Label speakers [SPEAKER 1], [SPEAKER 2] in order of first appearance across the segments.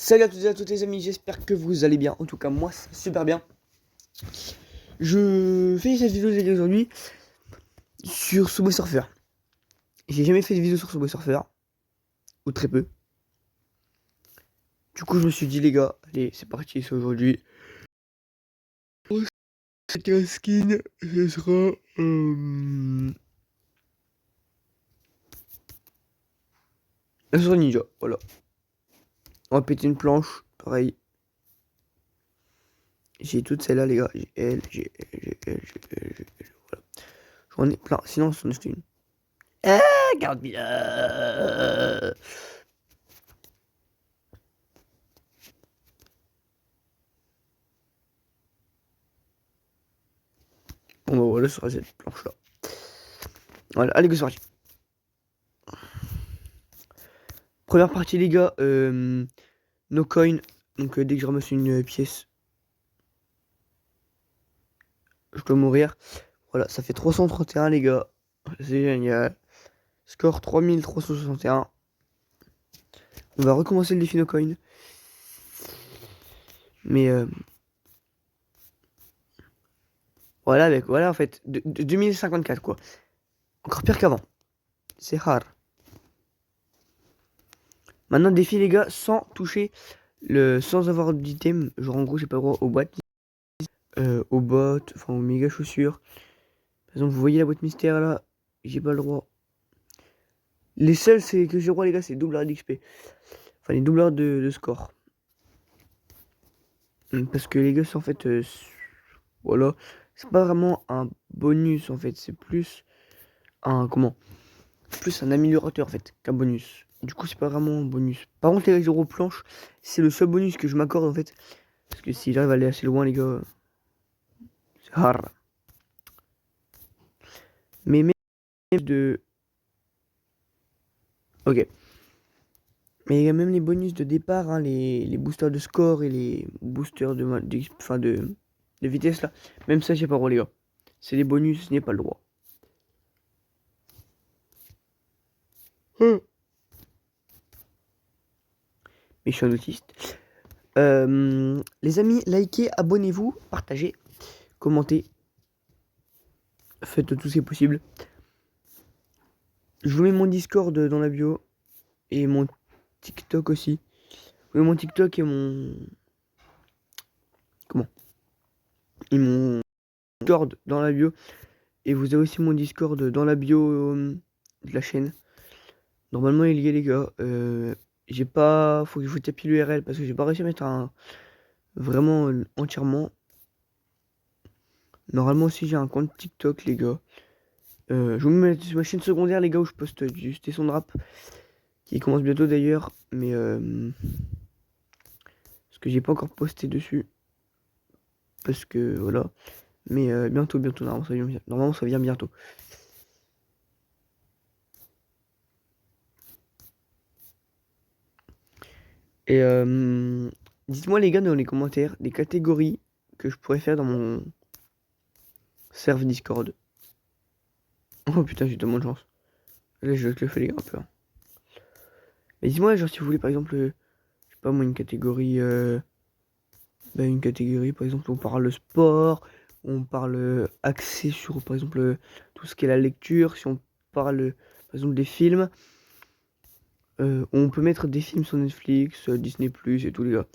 [SPEAKER 1] Salut à toutes et à tous les amis, j'espère que vous allez bien. En tout cas, moi, ça va super bien. Je fais cette vidéo aujourd'hui sur Subway Surfer. J'ai jamais fait de vidéo sur Subway Surfer, ou très peu. Du coup, je me suis dit, les gars, allez, c'est parti, c'est aujourd'hui. Cette skin, ce sera... La sauce ninja, voilà. On va péter une planche, pareil. J'ai toutes celles-là, les gars. J'ai elle, j'ai elle, voilà. J'en ai plein, sinon, c'en est une. Ah, 40 000. Bon, bah voilà, ce sera cette planche-là. Voilà, allez, go, c'est parti. Première partie, les gars. No coin. Donc, dès que je ramasse une pièce, je dois mourir. Voilà, ça fait 331, les gars. C'est génial. Score 3361. On va recommencer le défi no coin. Mais voilà, avec voilà en fait, de 2054 quoi. Encore pire qu'avant. C'est rare. Maintenant, défi, les gars, sans toucher sans avoir d'item. Genre, en gros, j'ai pas le droit aux boîtes, aux bottes, enfin aux méga chaussures. Par exemple, vous voyez la boîte mystère là, j'ai pas le droit. Les seuls c'est que j'ai le droit, les gars, c'est doubleur d'XP. Enfin, les doubleurs de score. Parce que les gars, c'est en fait, voilà, c'est pas vraiment un bonus en fait, c'est plus un, comment? Plus un améliorateur en fait qu'un bonus. Du coup, c'est pas vraiment un bonus. Par contre, les euros planches, c'est le seul bonus que je m'accorde en fait. Parce que si j'arrive à aller assez loin, les gars, c'est hard. Mais même de. Ok. Mais il y a même les bonus de départ, hein, les boosters de score et les boosters de vitesse là. Même ça, j'ai pas le droit, les gars. C'est des bonus, je n'ai pas le droit. Mais je suis un autiste. Les amis, likez, abonnez-vous, partagez, commentez. Faites tout ce qui est possible. Je vous mets mon Discord dans la bio. Et mon TikTok aussi. Vous mets mon TikTok et mon... Comment? Et mon Discord dans la bio. Et vous avez aussi mon Discord dans la bio de la chaîne. Normalement, il y est, les gars. J'ai pas... Faut que je vous tape l'URL parce que j'ai pas réussi à mettre un... Vraiment entièrement. Normalement aussi, j'ai un compte TikTok, les gars. Je vous mets sur ma chaîne secondaire, les gars, où je poste du Station de rap. Qui commence bientôt d'ailleurs. Mais... Parce que j'ai pas encore posté dessus. Parce que, voilà. Mais bientôt, normalement, ça vient bientôt. Et dites-moi, les gars, dans les commentaires, des catégories que je pourrais faire dans mon serve Discord. Oh putain, j'ai tellement de chance. Là, je le fais, les gars, un peu. Hein. Mais dites-moi, genre, si vous voulez, par exemple, je sais pas moi, une catégorie, par exemple, on parle sport, on parle axé sur, par exemple, tout ce qui est la lecture, si on parle, par exemple, des films. On peut mettre des films sur Netflix, Disney+, et tout, les gars.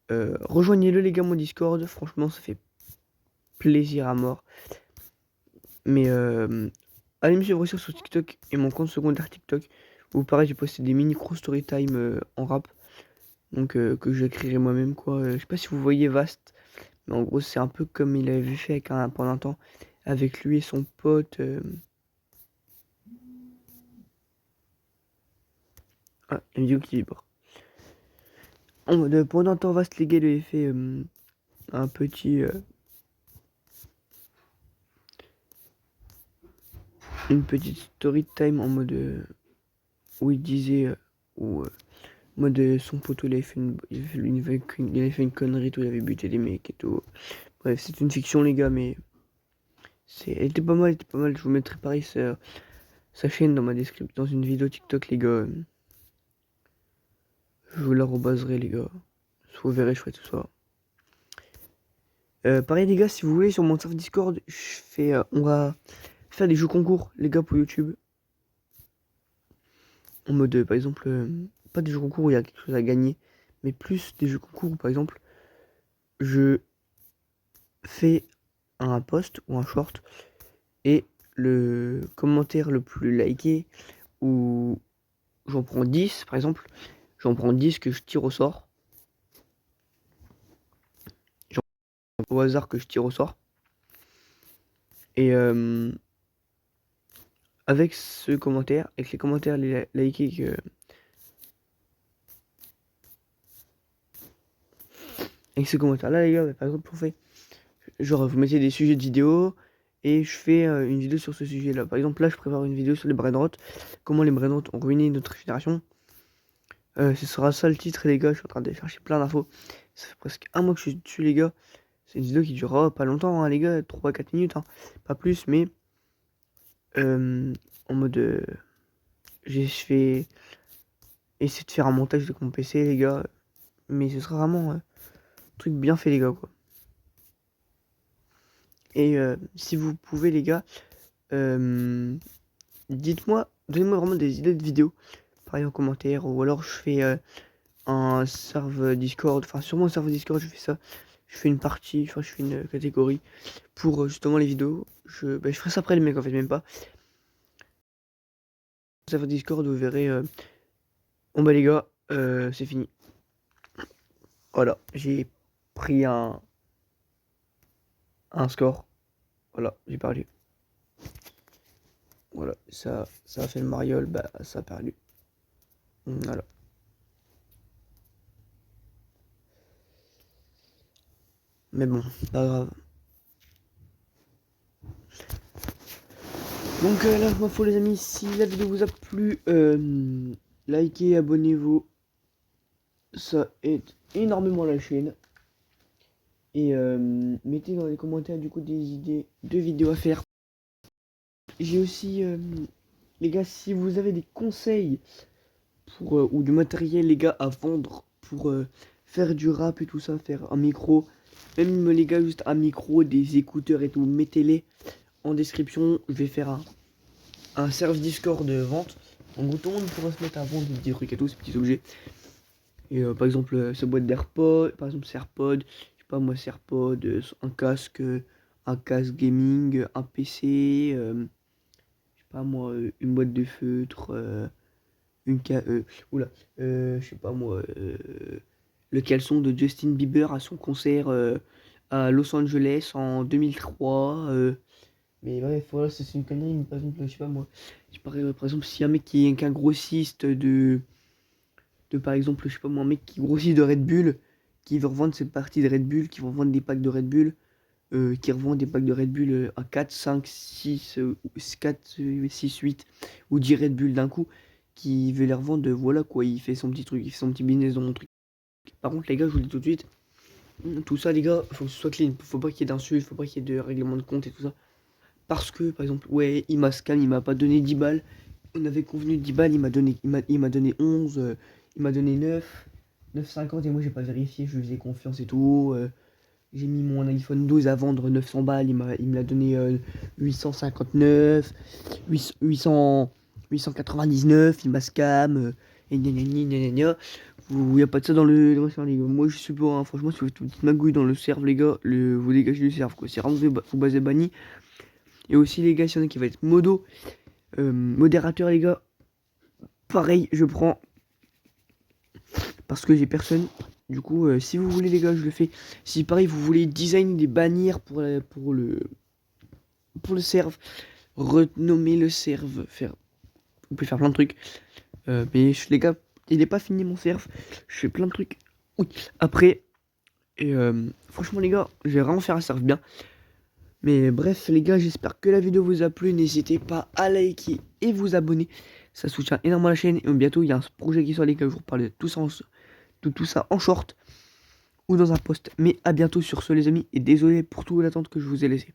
[SPEAKER 1] Rejoignez-le, les gars, mon Discord. Franchement, ça fait plaisir à mort. Mais allez me suivre aussi sur TikTok et mon compte secondaire TikTok. Où pareil, j'ai posté des mini-cross story time en rap. Donc que j'écrirai moi-même, quoi. Je sais pas si vous voyez Vast. Mais en gros, c'est un peu comme il avait fait avec pendant un temps. Avec lui et son pote. Ah, une vidéo qui vibre. En mode, pendant un temps, Vast, les gars, il avait fait un petit... une petite story time en mode où il disait où mode son poteau il avait fait une connerie, tout, il avait buté des mecs et tout. Bref, c'est une fiction, les gars, mais elle était pas mal, je vous mettrai pareil sa chaîne dans ma description, dans une vidéo TikTok, les gars. Je vous la rebaserai, les gars. Vous verrez, je ferai tout ça. Pareil les gars, si vous voulez, sur mon serveur Discord, on va faire des jeux concours, les gars, pour YouTube. En mode, par exemple, pas des jeux concours où il y a quelque chose à gagner, mais plus des jeux concours où, par exemple, je fais un post ou un short et le commentaire le plus liké, ou j'en prends 10, par exemple, j'en prends 10 que je tire au sort. Au hasard que je tire au sort. Et avec ce commentaire, avec les commentaires likés que... Avec ce commentaire-là, les gars, bah, par exemple, on fait... Genre, vous mettez des sujets de vidéo et je fais une vidéo sur ce sujet-là. Par exemple, là, je prépare une vidéo sur les brainrots. Comment les brainrots ont ruiné notre génération. Ce sera ça le titre, les gars. Je suis en train de chercher plein d'infos. Ça fait presque un mois que je suis dessus, les gars. C'est une vidéo qui durera pas longtemps, hein, les gars. 3-4 minutes, hein. Pas plus, mais... en mode... je fais... essayer de faire un montage de mon PC, les gars. Mais ce sera vraiment un truc bien fait, les gars, quoi. Et si vous pouvez, les gars, dites-moi, donnez-moi vraiment des idées de vidéos, pareil en commentaire, ou alors je fais un serveur Discord, enfin sûrement un serveur Discord, je fais ça, je fais une partie, enfin je fais une catégorie pour justement les vidéos. Je ferai ça après les mecs, en fait, même pas. Serveur Discord, vous verrez. Bon bah les gars, c'est fini. Voilà, j'ai pris un score. Voilà, j'ai perdu. Voilà, ça a fait le mariole, bah ça a perdu. Voilà. Mais bon, pas grave. Donc là, ma foi les amis, si la vidéo vous a plu, likez, abonnez-vous. Ça aide énormément la chaîne. Et mettez dans les commentaires du coup des idées de vidéos à faire. J'ai aussi, les gars, si vous avez des conseils pour, ou du matériel, les gars, à vendre pour faire du rap et tout ça, faire un micro, même les gars, juste un micro, des écouteurs et tout, mettez-les en description. Je vais faire un serveur Discord de vente. En gros, tout le monde pourra se mettre à vendre des petits trucs et tout, ces petits objets. Et par exemple, ce boîte d'AirPod, par exemple, AirPod, je sais pas moi, AirPod, un casque gaming, un PC, je sais pas moi, une boîte de feutre, je sais pas moi, le caleçon de Justin Bieber à son concert à Los Angeles en 2003. Mais bref, voilà, c'est une connerie. Mais par exemple, je sais pas moi, par exemple, si un mec qui est un grossiste par exemple, je sais pas moi, un mec qui grossit de Red Bull, qui veut revendre cette partie de Red Bull, qui vont vendre des packs de Red Bull, qui revend des packs de Red Bull à 4, 5, 6, 4, 6, 8 ou 10 Red Bull d'un coup, qui veut les revendre, voilà quoi, il fait son petit truc, il fait son petit business dans mon truc. Par contre, les gars, je vous le dis tout de suite, tout ça, les gars, faut que ce soit clean, faut pas qu'il y ait d'insultes, faut pas qu'il y ait de règlement de compte et tout ça. Parce que, par exemple, ouais, il m'a scam, il m'a pas donné 10 balles. On avait convenu 10 balles, il m'a donné 11, il m'a donné 9,50 et moi j'ai pas vérifié, je lui faisais confiance et tout. J'ai mis mon iPhone 12 à vendre 900 balles, il me l'a donné 859, 899, il m'a scam, et gna gna gna gna gna. Il n'y a pas de ça dans le serveur, les gars. Moi je suis pas, hein, franchement, si vous faites une petite magouille dans le serve, les gars, vous dégagez du serve, quoi. C'est vraiment vous basez banni. Et aussi, les gars, s'il y en a qui va être modérateur, les gars, pareil, je prends. Parce que j'ai personne. Du coup, si vous voulez, les gars, je le fais. Si pareil, vous voulez design des bannières pour le serve, renommer le serve, vous pouvez faire plein de trucs. Mais les gars, il n'est pas fini mon serve. Je fais plein de trucs. Oui. Après, et franchement, les gars, je vais vraiment faire un serve bien. Mais bref, les gars, j'espère que la vidéo vous a plu. N'hésitez pas à liker et vous abonner. Ça soutient énormément la chaîne. Et bientôt, il y a un projet qui sort, les gars. Je vous reparle de tout ça en short ou dans un post. Mais à bientôt sur ce, les amis. Et désolé pour toute l'attente que je vous ai laissé.